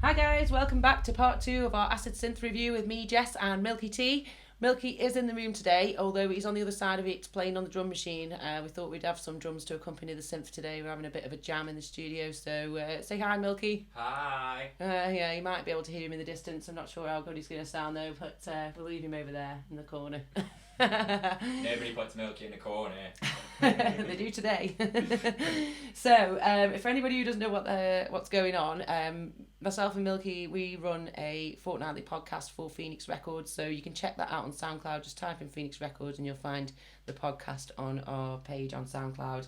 Hi guys, welcome back to part 2 of our Acid Synth review with me, Jess, and Milky T. Milky is in the room today, although he's on the other side of it playing on the drum machine. We thought we'd have some drums to accompany the synth today. We're having a bit of a jam in the studio, so say hi, Milky. Hi. Yeah, you might be able to hear him in the distance. I'm not sure how good he's going to sound though, but we'll leave him over there in the corner. Nobody puts Milky in the corner. They do today. So, for anybody who doesn't know what's going on, myself and Milky, we run a fortnightly podcast for Phoenixx Records, so you can check that out on SoundCloud. Just type in Phoenixx Records and you'll find the podcast on our page on SoundCloud.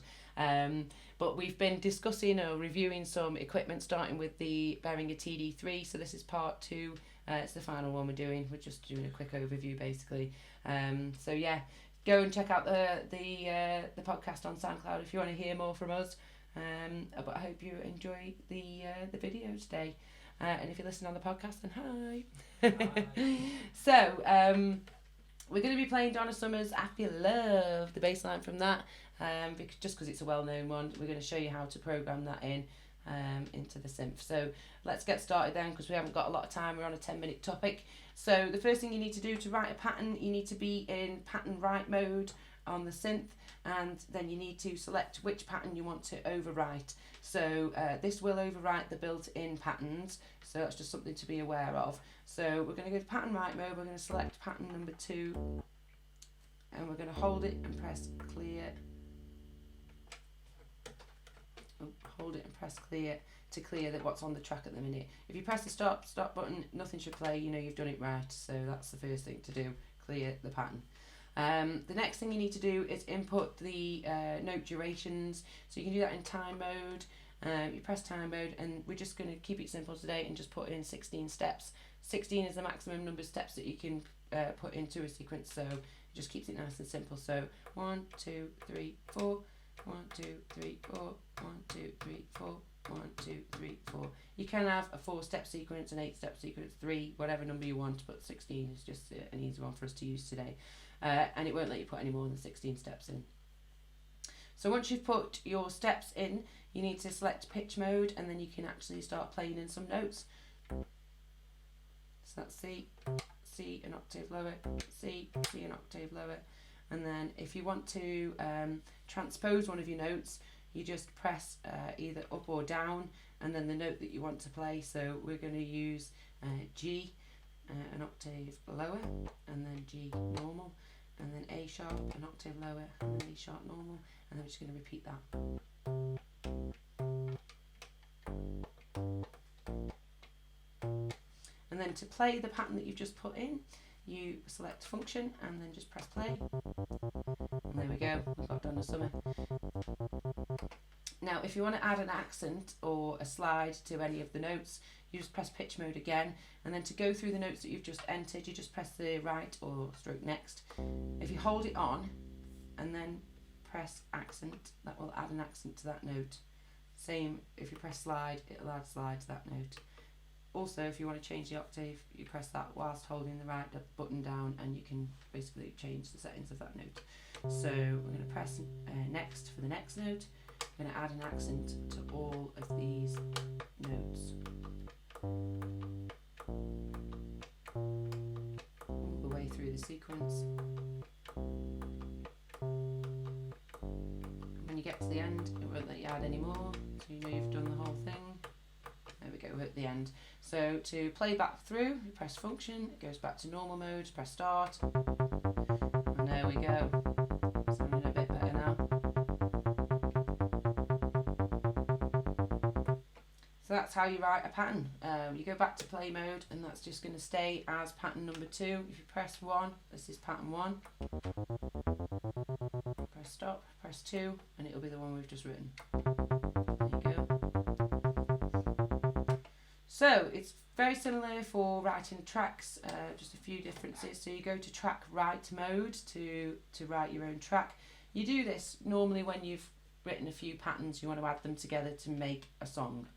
But we've been discussing or reviewing some equipment, starting with the Behringer TD3. So this is part 2. It's the final one we're doing. We're just doing a quick overview, basically. So yeah, go and check out the podcast on SoundCloud if you want to hear more from us. But I hope you enjoy the video today. And if you listen on the podcast, then hi. Hi. So we're going to be playing Donna Summer's "I Feel Love," the bass line from that. Because it's a well-known one, we're going to show you how to program that into the synth. So let's get started then, because we haven't got a lot of time. We're on a 10-minute topic. So the first thing you need to do to write a pattern, you need to be in pattern write mode on the synth, and then you need to select which pattern you want to overwrite. So this will overwrite the built-in patterns, so that's just something to be aware of. So we're going to go to pattern write mode. We're going to select pattern number 2, and we're going to hold it and press clear. Hold it and press clear to clear what's on the track at the minute. If you press the stop button, nothing should play. You know you've done it right. So that's the first thing to do, clear the pattern. The next thing you need to do is input the note durations. So you can do that in time mode. You press time mode, and we're just going to keep it simple today and just put in 16 steps. 16 is the maximum number of steps that you can put into a sequence, so it just keeps it nice and simple. So 1, 2, 3, 4. 1, 2, 3, 4. 1, 2, 3, 4. 1, 2, 3, 4. You can have a 4-step sequence, an 8-step sequence, 3, whatever number you want, but 16 is just an easy one for us to use today. And it won't let you put any more than 16 steps in. So once you've put your steps in, you need to select pitch mode, and then you can actually start playing in some notes. So that's C, C an octave lower, C, C an octave lower. And then if you want to transpose one of your notes, you just press either up or down, and then the note that you want to play. So we're going to use G, an octave lower, and then G normal, and then A sharp, an octave lower, and then A sharp normal, and then we're just going to repeat that. And then to play the pattern that you've just put in, you select function and then just press play. And there we go, we've got Donna Summer. Now if you want to add an accent or a slide to any of the notes, you just press pitch mode again, and then to go through the notes that you've just entered, you just press the right or stroke next. If you hold it on and then press accent, that will add an accent to that note. Same if you press slide, it'll add slide to that note. Also, if you want to change the octave, you press that whilst holding the right button down, and you can basically change the settings of that note. So we're going to press next for the next note. I'm going to add an accent to all of these notes. All the way through the sequence. When you get to the end, it won't let you add any more, so you know you've done the whole thing. There we go, we're at the end. So to play back through, you press function, it goes back to normal mode, press start, and there we go. Sounding a bit better now. So that's how you write a pattern. You go back to play mode, and that's just going to stay as pattern number 2. If you press 1, this is pattern 1. Press stop, press 2, and it'll be the one we've just written. There you go. So it's very similar for writing tracks, just a few differences. So you go to track write mode to write your own track. You do this normally when you've written a few patterns, you want to add them together to make a song.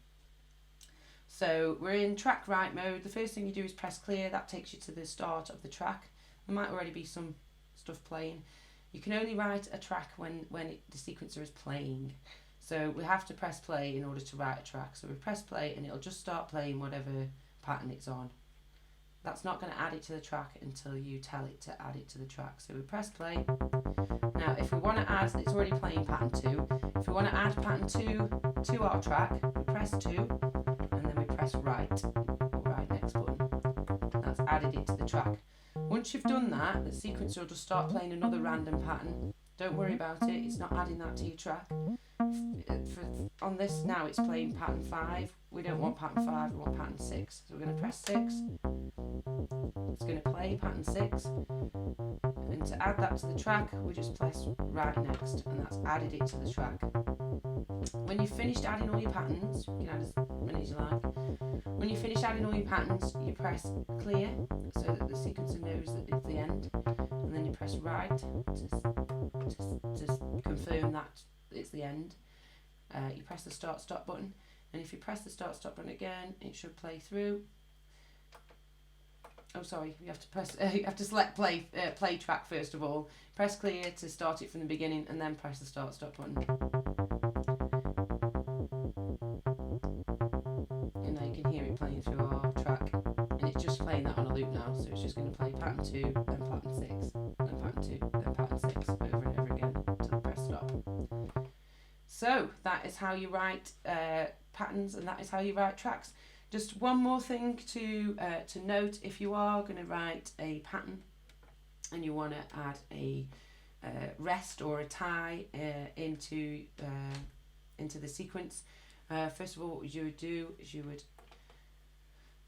So we're in track write mode. The first thing you do is press clear. That takes you to the start of the track. There might already be some stuff playing. You can only write a track when the sequencer is playing. So we have to press play in order to write a track. So we press play and it'll just start playing whatever pattern it's on. That's not going to add it to the track until you tell it to add it to the track. So we press play. Now if we want to add, it's already playing pattern 2. If we want to add pattern 2 to our track, we press 2 and then we press right, or right next button. That's added it to the track. Once you've done that, the sequencer will just start playing another random pattern. Don't worry about it, it's not adding that to your track. On this now it's playing pattern 5. We don't want pattern 5, we want pattern 6. So we're going to press 6. It's going to play pattern 6. And to add that to the track, we just press right next, and that's added it to the track. When you've finished adding all your patterns, you can add as many as you like. When you finish adding all your patterns, you press clear so that the sequencer knows that it's the end, and then you press right to confirm that it's the end. You press the start stop button, and if you press the start stop button again, it should play through. Oh, sorry, you have to press. You have to select play track first of all. Press clear to start it from the beginning, and then press the start stop button. And now you can hear it playing through our track, and it's just playing that on a loop now. So it's just going to play pattern 2, then pattern 6, then pattern 2, then pattern 6 over and over again until press stop. So that is how you write patterns, and that is how you write tracks. Just one more thing to note: if you are going to write a pattern and you want to add a rest or a tie into the sequence, first of all, what you would do is you would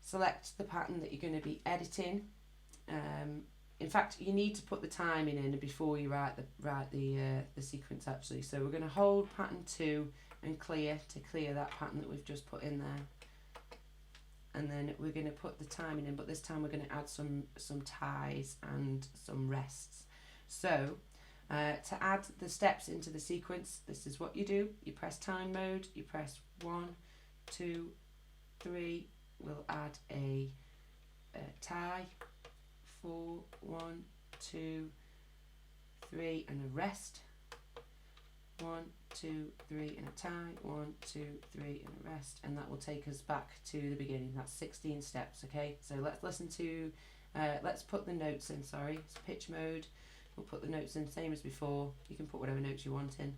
select the pattern that you're going to be editing. In fact, you need to put the timing in before you write the sequence actually. So we're going to hold pattern 2 and clear to clear that pattern that we've just put in there. And then we're going to put the timing in, but this time we're going to add some ties and some rests. So to add the steps into the sequence, this is what you do. You press time mode, you press 1, 2, 3, we'll add a tie, 4, 1, 2, 3, and a rest. 1, 2, 3, and a tie. 1, 2, 3, and a rest, and that will take us back to the beginning. That's 16 steps. Okay, so let's listen to. Let's put the notes in. Sorry, it's pitch mode. We'll put the notes in, same as before. You can put whatever notes you want in.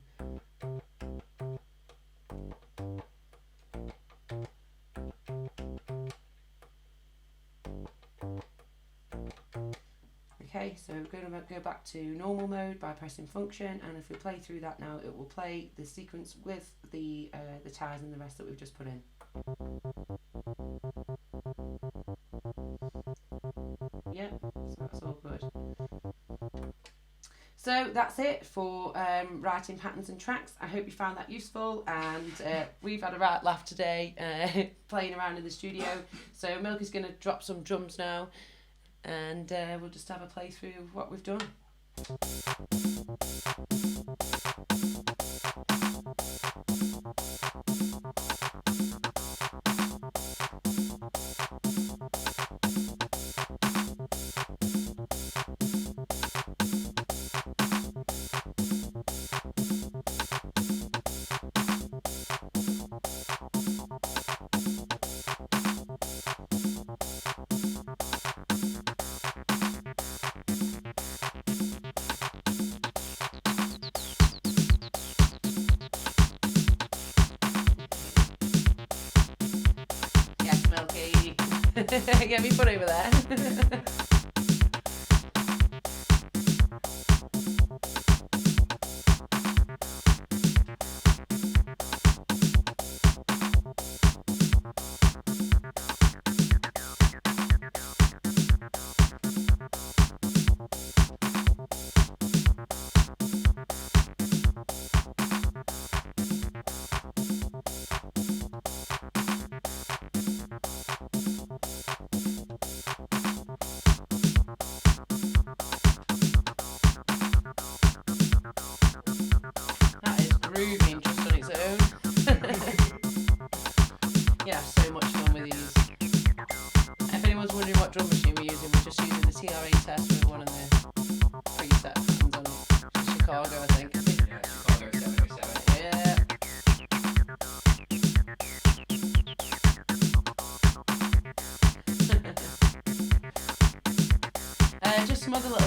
Okay, so we're going to go back to normal mode by pressing function, and if we play through that now, it will play the sequence with the ties and the rest that we've just put in. Yeah, so that's all good. So that's it for writing patterns and tracks. I hope you found that useful, and we've had a right laugh today playing around in the studio. So Milky's going to drop some drums now, and we'll just have a play through what we've done. Yes, Milky. Get me put over there.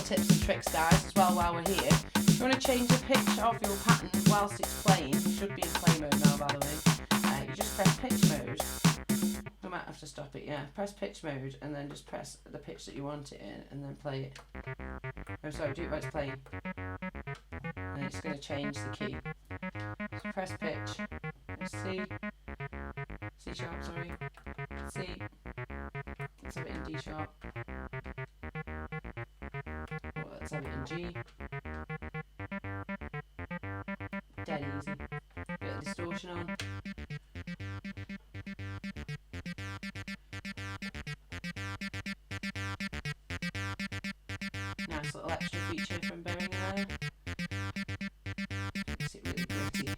tips and tricks, guys, as well while we're here. If you want to change the pitch of your pattern whilst it's playing, you should be in play mode now, by the way. You just press pitch mode. We might have to stop it, yeah. Press pitch mode and then just press the pitch that you want it in and then play it. Oh, sorry, do it while it's playing. And it's going to change the key. So press pitch. C. C sharp, sorry. C. Let's have it in D sharp. Oh, let's have it in G. Dead easy. Bit of distortion on. Nice little extra feature from Behringer there. Makes it really pretty.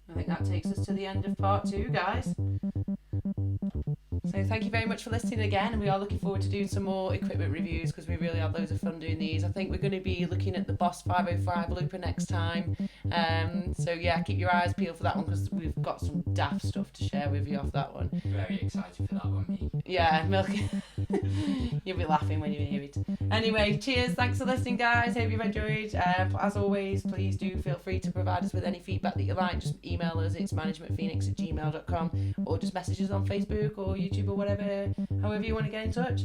I think that takes us to the end of part 2, guys. So thank you very much for listening again, and we are looking forward to doing some more equipment reviews because we really had loads of fun doing these. I think we're going to be looking at the Boss 505 looper next time. So yeah, keep your eyes peeled for that one because we've got some daft stuff to share with you off that one. Very excited for that one, me. Yeah, Milk. You'll be laughing when you hear it. Anyway, cheers. Thanks for listening, guys. Hope you've enjoyed. As always, please do feel free to provide us with any feedback that you like. Just email us. It's managementphoenix@gmail.com, or just message us on Facebook or YouTube or whatever, however you want to get in touch.